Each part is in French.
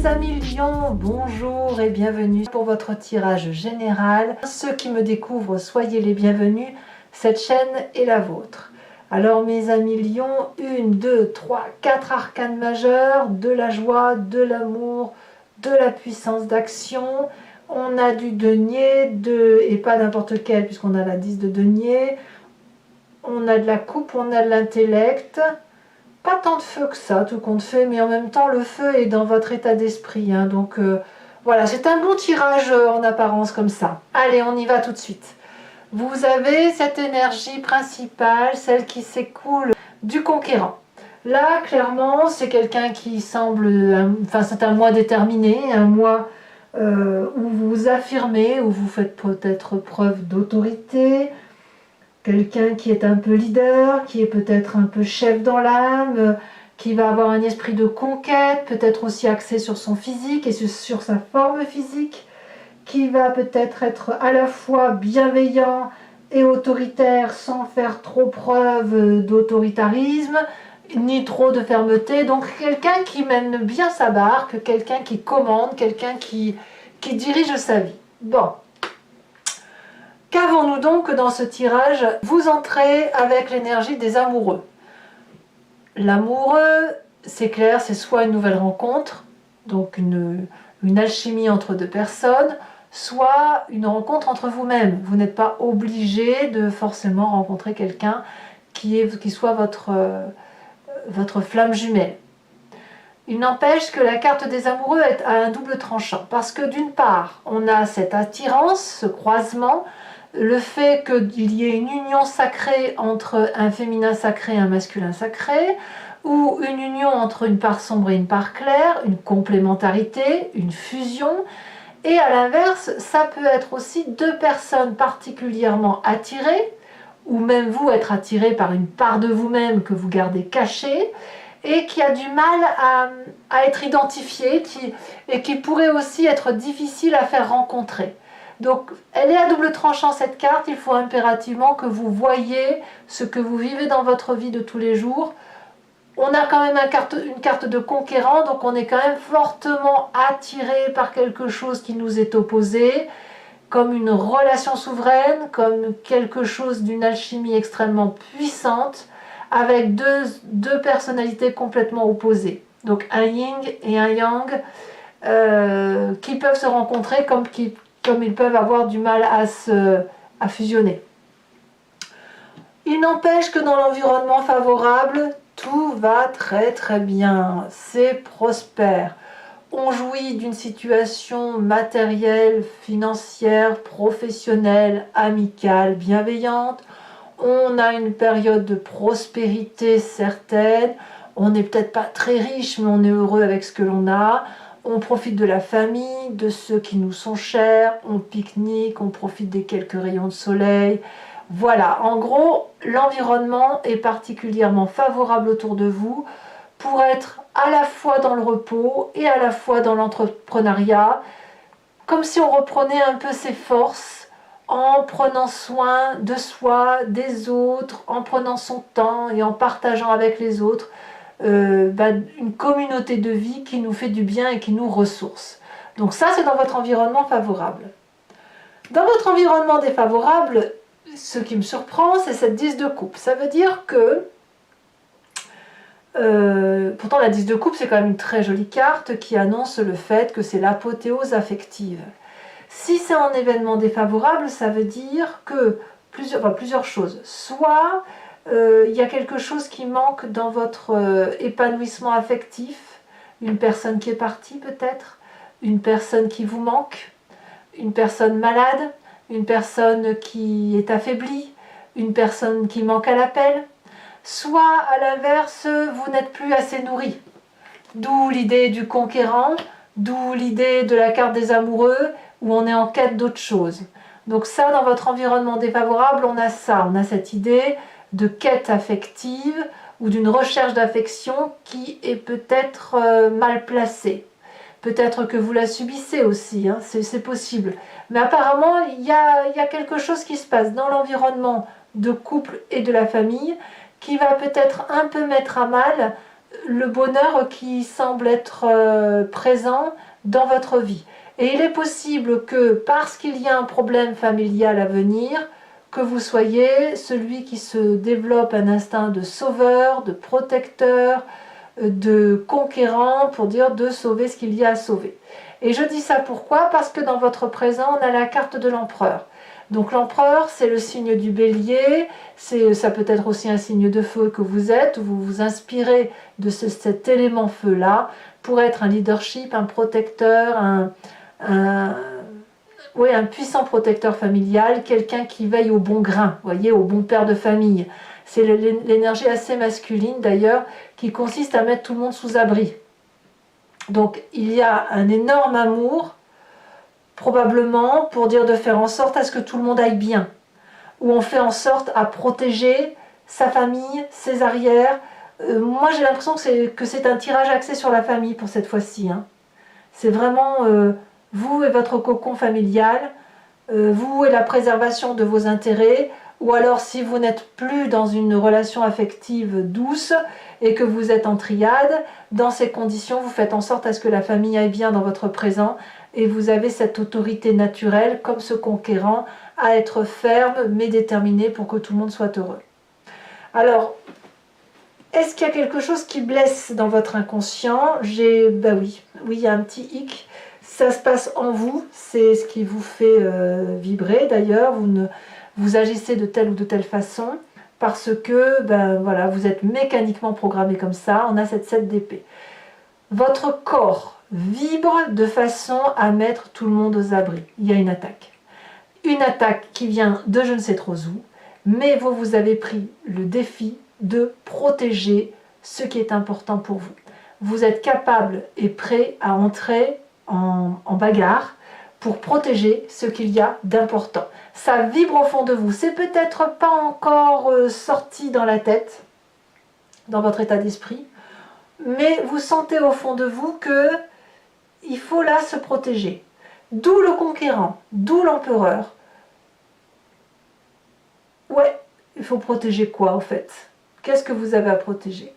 mes amis lions, bonjour et bienvenue pour votre tirage général. Ceux qui me découvrent, soyez les bienvenus, cette chaîne est la vôtre. Alors mes amis lions, 1, 2, 3, 4 arcanes majeurs, de la joie, de l'amour, de la puissance d'action. On a du denier, et pas n'importe quel puisqu'on a la 10 de denier. On a de la coupe, on a de l'intellect. Pas tant de feu que ça, tout compte fait, mais en même temps, le feu est dans votre état d'esprit. Hein, donc voilà, c'est un bon tirage en apparence comme ça. Allez, on y va tout de suite. Vous avez cette énergie principale, celle qui s'écoule du conquérant. Là, clairement, c'est quelqu'un qui semble... c'est un mois déterminé, un mois où vous vous affirmez, où vous faites peut-être preuve d'autorité. Quelqu'un qui est un peu leader, qui est peut-être un peu chef dans l'âme, qui va avoir un esprit de conquête, peut-être aussi axé sur son physique et sur sa forme physique, qui va peut-être être à la fois bienveillant et autoritaire sans faire trop preuve d'autoritarisme, ni trop de fermeté. Donc quelqu'un qui mène bien sa barque, quelqu'un qui commande, quelqu'un qui dirige sa vie. Bon. Qu'avons-nous donc dans ce tirage? Vous entrez avec l'énergie des amoureux. L'amoureux, c'est clair, c'est soit une nouvelle rencontre, donc une alchimie entre deux personnes, soit une rencontre entre vous-même. Vous n'êtes pas obligé de forcément rencontrer quelqu'un qui soit votre flamme jumelle. Il n'empêche que la carte des amoureux a un double tranchant, parce que d'une part, on a cette attirance, ce croisement, le fait qu'il y ait une union sacrée entre un féminin sacré et un masculin sacré, ou une union entre une part sombre et une part claire, une complémentarité, une fusion. Et à l'inverse, ça peut être aussi deux personnes particulièrement attirées, ou même vous être attiré par une part de vous-même que vous gardez cachée, et qui a du mal à être identifiée, et qui pourrait aussi être difficile à faire rencontrer. Donc, elle est à double tranchant cette carte, il faut impérativement que vous voyez ce que vous vivez dans votre vie de tous les jours. On a quand même une carte de conquérant, donc on est quand même fortement attiré par quelque chose qui nous est opposé, comme une relation souveraine, comme quelque chose d'une alchimie extrêmement puissante, avec deux personnalités complètement opposées. Donc un yin et un yang qui peuvent se rencontrer comme ils peuvent avoir du mal à fusionner. Il n'empêche que dans l'environnement favorable, tout va très très bien, c'est prospère. On jouit d'une situation matérielle, financière, professionnelle, amicale, bienveillante. On a une période de prospérité certaine. On n'est peut-être pas très riche, mais on est heureux avec ce que l'on a. On profite de la famille, de ceux qui nous sont chers. On pique-nique, on profite des quelques rayons de soleil. Voilà, en gros, l'environnement est particulièrement favorable autour de vous pour être à la fois dans le repos et à la fois dans l'entrepreneuriat, comme si on reprenait un peu ses forces en prenant soin de soi, des autres, en prenant son temps et en partageant avec les autres une communauté de vie qui nous fait du bien et qui nous ressource. Donc ça, c'est dans votre environnement favorable. Dans votre environnement défavorable, ce qui me surprend, c'est cette 10 de coupe. Ça veut dire que pourtant la 10 de coupe, c'est quand même une très jolie carte qui annonce le fait que c'est l'apothéose affective. Si c'est un événement défavorable, ça veut dire que plusieurs choses. Soit il y a quelque chose qui manque dans votre épanouissement affectif, une personne qui est partie peut-être, une personne qui vous manque, une personne malade, une personne qui est affaiblie, une personne qui manque à l'appel. Soit à l'inverse, vous n'êtes plus assez nourri. D'où l'idée du conquérant, d'où l'idée de la carte des amoureux, où on est en quête d'autre chose. Donc ça, dans votre environnement défavorable, on a ça, on a cette idée de quête affective ou d'une recherche d'affection qui est peut-être mal placée. Peut-être que vous la subissez aussi, hein, c'est possible. Mais apparemment, il y a quelque chose qui se passe dans l'environnement de couple et de la famille qui va peut-être un peu mettre à mal le bonheur qui semble être présent dans votre vie. Et il est possible que parce qu'il y a un problème familial à venir, que vous soyez celui qui se développe un instinct de sauveur, de protecteur, de conquérant, pour dire de sauver ce qu'il y a à sauver. Et je dis ça pourquoi? Parce que dans votre présent, on a la carte de l'empereur. Donc l'empereur, c'est le signe du bélier, ça peut être aussi un signe de feu que vous êtes, où vous vous inspirez de cet élément feu-là pour être un leadership, un protecteur, oui, un puissant protecteur familial, quelqu'un qui veille au bon grain, voyez, au bon père de famille. C'est l'énergie assez masculine d'ailleurs, qui consiste à mettre tout le monde sous abri. Donc il y a un énorme amour, probablement pour dire de faire en sorte à ce que tout le monde aille bien, où on fait en sorte à protéger sa famille, ses arrières. Moi j'ai l'impression que c'est un tirage axé sur la famille pour cette fois-ci. Hein. C'est vraiment vous et votre cocon familial, vous et la préservation de vos intérêts, ou alors si vous n'êtes plus dans une relation affective douce et que vous êtes en triade, dans ces conditions vous faites en sorte à ce que la famille aille bien dans votre présent et vous avez cette autorité naturelle comme ce conquérant à être ferme mais déterminé pour que tout le monde soit heureux. Alors, est-ce qu'il y a quelque chose qui blesse dans votre inconscient? Ben oui, il y a un petit hic. Ça se passe en vous, c'est ce qui vous fait vibrer d'ailleurs. Vous agissez de telle ou de telle façon parce que ben, voilà, vous êtes mécaniquement programmé comme ça. On a cette 7 d'épée. Votre corps vibre de façon à mettre tout le monde aux abris. Il y a une attaque. Une attaque qui vient de je ne sais trop où, mais vous avez pris le défi de protéger ce qui est important pour vous. Vous êtes capable et prêt à entrer en bagarre pour protéger ce qu'il y a d'important. Ça vibre au fond de vous. C'est peut-être pas encore sorti dans la tête, dans votre état d'esprit, mais vous sentez au fond de vous que il faut là se protéger. D'où le conquérant, d'où l'empereur. Ouais, il faut protéger quoi en fait? Qu'est-ce que vous avez à protéger?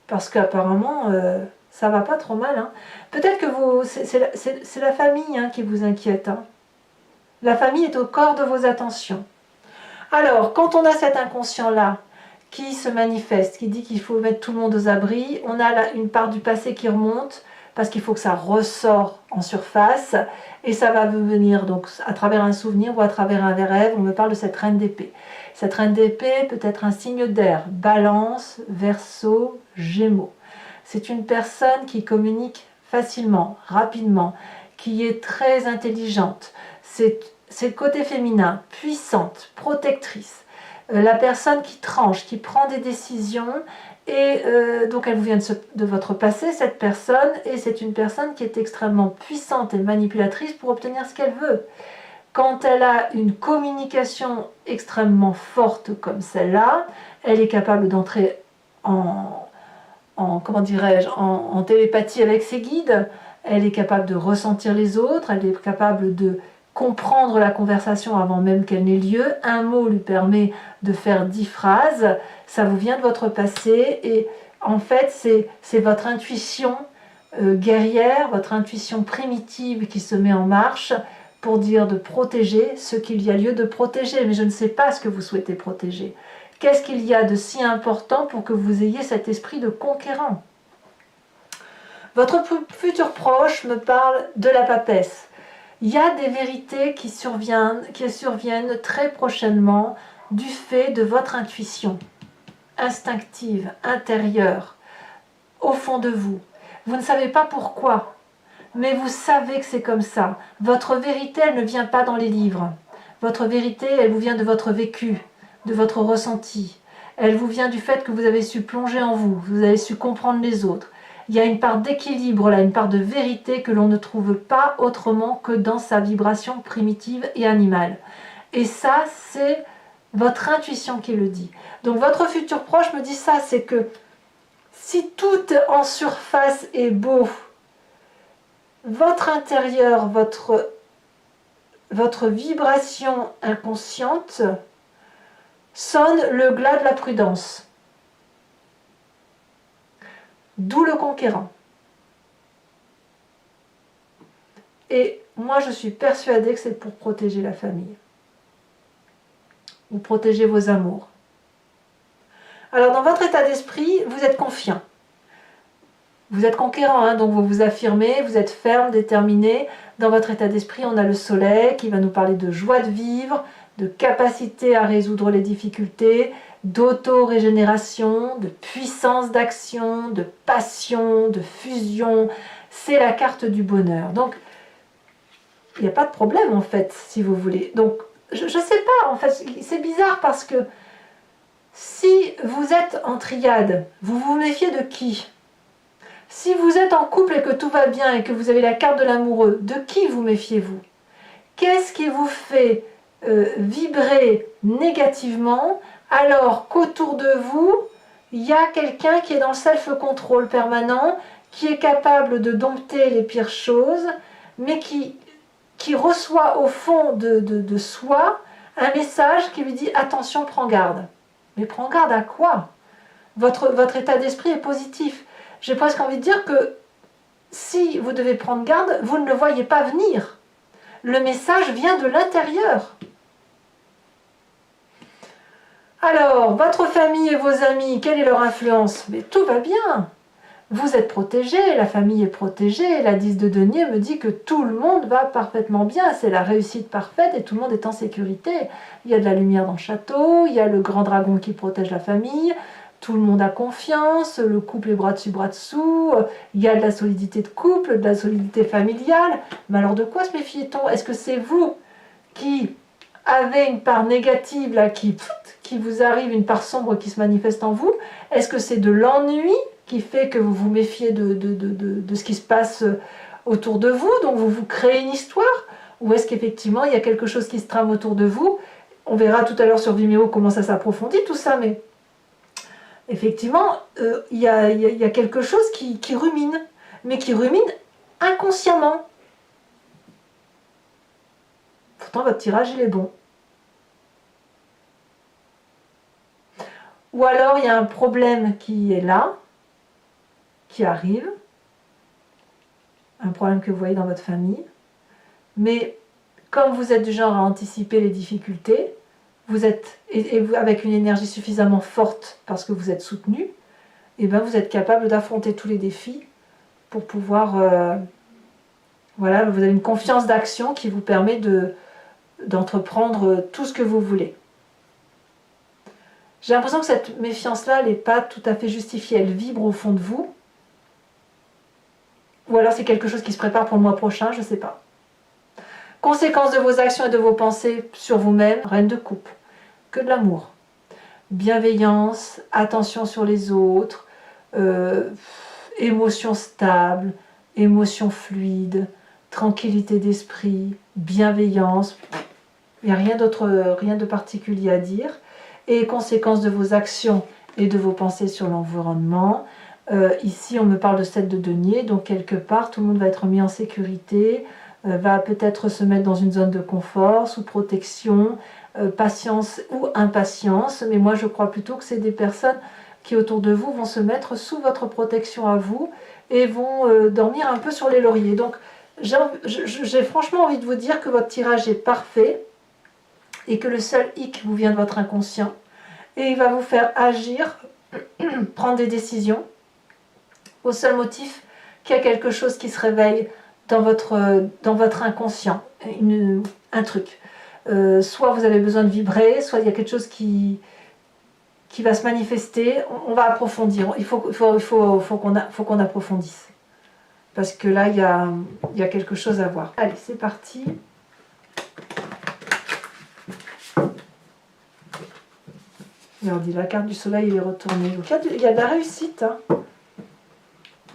Parce qu'apparemment, ça va pas trop mal. Hein. Peut-être que c'est la famille hein, qui vous inquiète. Hein. La famille est au corps de vos attentions. Alors, quand on a cet inconscient-là qui se manifeste, qui dit qu'il faut mettre tout le monde aux abris, on a là une part du passé qui remonte, parce qu'il faut que ça ressort en surface, et ça va venir donc à travers un souvenir ou à travers un rêve. On me parle de cette reine d'épée. Cette reine d'épée peut être un signe d'air, Balance, Verseau, Gémeaux. C'est une personne qui communique facilement, rapidement, qui est très intelligente. C'est le côté féminin, puissante, protectrice. La personne qui tranche, qui prend des décisions, et donc elle vous vient de votre passé, cette personne, et c'est une personne qui est extrêmement puissante et manipulatrice pour obtenir ce qu'elle veut. Quand elle a une communication extrêmement forte comme celle-là, elle est capable d'entrer comment dirais-je, en télépathie avec ses guides, elle est capable de ressentir les autres, elle est capable de comprendre la conversation avant même qu'elle n'ait lieu. Un mot lui permet de faire 10 phrases, ça vous vient de votre passé, et en fait c'est votre intuition guerrière, votre intuition primitive qui se met en marche pour dire de protéger ce qu'il y a lieu de protéger. Mais je ne sais pas ce que vous souhaitez protéger. Qu'est-ce qu'il y a de si important pour que vous ayez cet esprit de conquérant? Votre futur proche me parle de la papesse. Il y a des vérités qui surviennent très prochainement du fait de votre intuition instinctive, intérieure, au fond de vous. Vous ne savez pas pourquoi, mais vous savez que c'est comme ça. Votre vérité, elle ne vient pas dans les livres. Votre vérité, elle vous vient de votre vécu, de votre ressenti. Elle vous vient du fait que vous avez su plonger en vous, vous avez su comprendre les autres. Il y a une part d'équilibre là, une part de vérité que l'on ne trouve pas autrement que dans sa vibration primitive et animale. Et ça, c'est votre intuition qui le dit. Donc votre futur proche me dit ça, c'est que si tout en surface est beau, votre intérieur, votre vibration inconsciente sonne le glas de la prudence. D'où le conquérant. Et moi, je suis persuadée que c'est pour protéger la famille. Ou protéger vos amours. Alors, dans votre état d'esprit, vous êtes confiant. Vous êtes conquérant, hein, donc vous vous affirmez, vous êtes ferme, déterminé. Dans votre état d'esprit, on a le soleil qui va nous parler de joie de vivre, de capacité à résoudre les difficultés, d'auto-régénération, de puissance d'action, de passion, de fusion. C'est la carte du bonheur. Donc, il n'y a pas de problème en fait, si vous voulez. Donc, je ne sais pas, en fait, c'est bizarre parce que si vous êtes en triade, vous vous méfiez de qui? Si vous êtes en couple et que tout va bien et que vous avez la carte de l'amoureux, de qui vous méfiez-vous? Qu'est-ce qui vous fait vibrer négativement alors qu'autour de vous, il y a quelqu'un qui est dans le self-control permanent, qui est capable de dompter les pires choses, mais qui reçoit au fond de soi un message qui lui dit « Attention, prends garde ». Mais prends garde à quoi? Votre état d'esprit est positif. J'ai presque envie de dire que si vous devez prendre garde, vous ne le voyez pas venir. Le message vient de l'intérieur. Alors, votre famille et vos amis, quelle est leur influence? Mais tout va bien. Vous êtes protégé, la famille est protégée. La 10 de denier me dit que tout le monde va parfaitement bien. C'est la réussite parfaite et tout le monde est en sécurité. Il y a de la lumière dans le château, il y a le grand dragon qui protège la famille. Tout le monde a confiance, le couple est bras dessus, bras dessous, il y a de la solidité de couple, de la solidité familiale. Mais alors de quoi se méfie-t-on? Est-ce que c'est vous qui avez une part négative là, qui vous arrive, une part sombre qui se manifeste en vous? Est-ce que c'est de l'ennui qui fait que vous vous méfiez de ce qui se passe autour de vous, donc vous vous créez une histoire? Ou est-ce qu'effectivement il y a quelque chose qui se trame autour de vous? On verra tout à l'heure sur Vimeo comment ça s'approfondit tout ça, mais effectivement, il y a quelque chose qui rumine, mais qui rumine inconsciemment. Pourtant, votre tirage, il est bon. Ou alors, il y a un problème qui est là, qui arrive, un problème que vous voyez dans votre famille, mais comme vous êtes du genre à anticiper les difficultés, vous êtes, et vous, avec une énergie suffisamment forte parce que vous êtes soutenu, et ben vous êtes capable d'affronter tous les défis pour pouvoir... voilà, vous avez une confiance d'action qui vous permet d'entreprendre tout ce que vous voulez. J'ai l'impression que cette méfiance-là, elle n'est pas tout à fait justifiée, elle vibre au fond de vous. Ou alors c'est quelque chose qui se prépare pour le mois prochain, je ne sais pas. Conséquences de vos actions et de vos pensées sur vous-même, reine de coupe. Que de l'amour. Bienveillance, attention sur les autres, émotion stable, émotion fluide, tranquillité d'esprit, bienveillance. Il n'y a rien d'autre, rien de particulier à dire. Et conséquences de vos actions et de vos pensées sur l'environnement. Ici, on me parle de 7 de denier, donc quelque part, tout le monde va être mis en sécurité, va peut-être se mettre dans une zone de confort, sous protection, patience ou impatience, mais moi je crois plutôt que c'est des personnes qui autour de vous vont se mettre sous votre protection à vous et vont dormir un peu sur les lauriers. Donc j'ai franchement envie de vous dire que votre tirage est parfait et que le seul hic vous vient de votre inconscient et il va vous faire agir, prendre des décisions au seul motif qu'il y a quelque chose qui se réveille dans votre inconscient, un truc. Soit vous avez besoin de vibrer, soit il y a quelque chose qui va se manifester. On va approfondir. Il faut qu'on approfondisse. Parce que là, il y a quelque chose à voir. Allez, c'est parti. Et on dit la carte du soleil, il est retourné. Donc il y a de la réussite. Hein.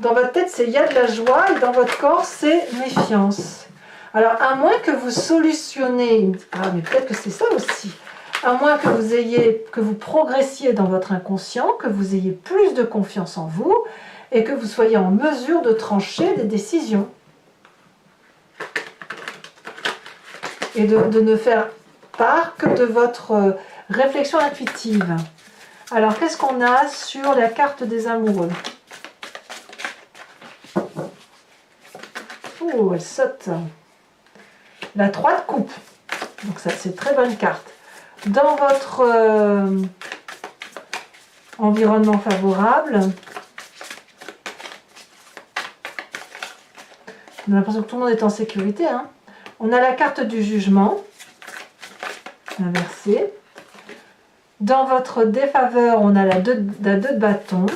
Dans votre tête, c'est il y a de la joie, et dans votre corps, c'est méfiance. Alors, à moins que vous solutionnez... Ah, mais peut-être que c'est ça aussi. À moins que vous progressiez dans votre inconscient, que vous ayez plus de confiance en vous, et que vous soyez en mesure de trancher des décisions. Et de ne faire part que de votre réflexion intuitive. Alors, qu'est-ce qu'on a sur la carte des amoureux ? Oh, elle saute. La 3 de coupe. Donc ça, c'est une très bonne carte. Dans votre environnement favorable, on a l'impression que tout le monde est en sécurité. Hein. On a la carte du jugement, inversée. Dans votre défaveur, on a la 2 de bâton.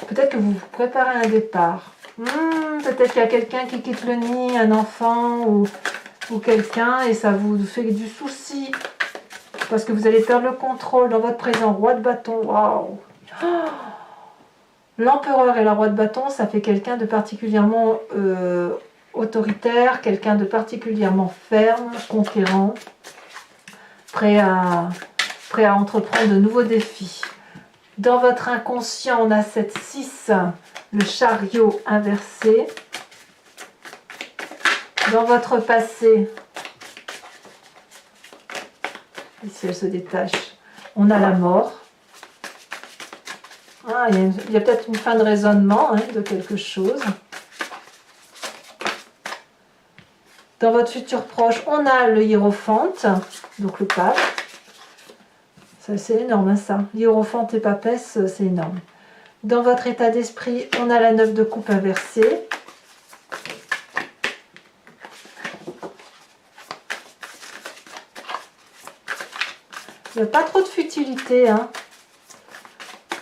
Peut-être que vous vous préparez un départ. Peut-être qu'il y a quelqu'un qui quitte le nid, un enfant ou quelqu'un, et ça vous fait du souci. Parce que vous allez perdre le contrôle dans votre présent. Roi de bâton, waouh! L'empereur et la roi de bâton, ça fait quelqu'un de particulièrement autoritaire, quelqu'un de particulièrement ferme, conquérant, prêt à entreprendre de nouveaux défis. Dans votre inconscient, on a cette 6, le chariot inversé. Dans votre passé, ici elle se détache, on a la mort. Ah, il y a peut-être une fin de raisonnement de quelque chose. Dans votre futur proche, on a le hiérophante, donc le pape. Ça, c'est énorme, ça. Hiérophante et papesse, c'est énorme. Dans votre état d'esprit, on a la 9 de coupe inversée. Il n'y a pas trop de futilité.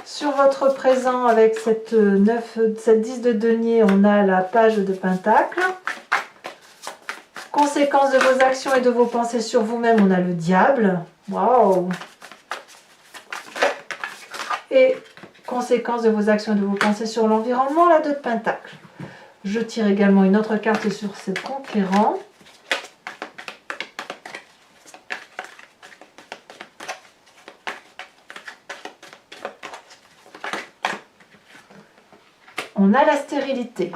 Sur votre présent, avec cette 10 de denier, on a la page de pentacle. Conséquences de vos actions et de vos pensées sur vous-même, on a le diable. Waouh! Et conséquences de vos actions et de vos pensées sur l'environnement, la 2 de pentacle. Je tire également une autre carte sur ce conquérant. On a la stérilité.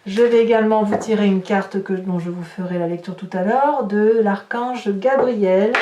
Je vais également vous tirer une carte dont je vous ferai la lecture tout à l'heure, de l'archange Gabriel.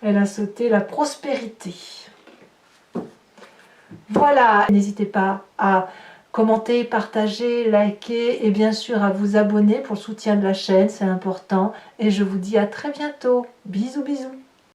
Elle a sauté la prospérité. Voilà, n'hésitez pas à commenter, partager, liker et bien sûr à vous abonner pour le soutien de la chaîne, c'est important. Et je vous dis à très bientôt. Bisous, bisous.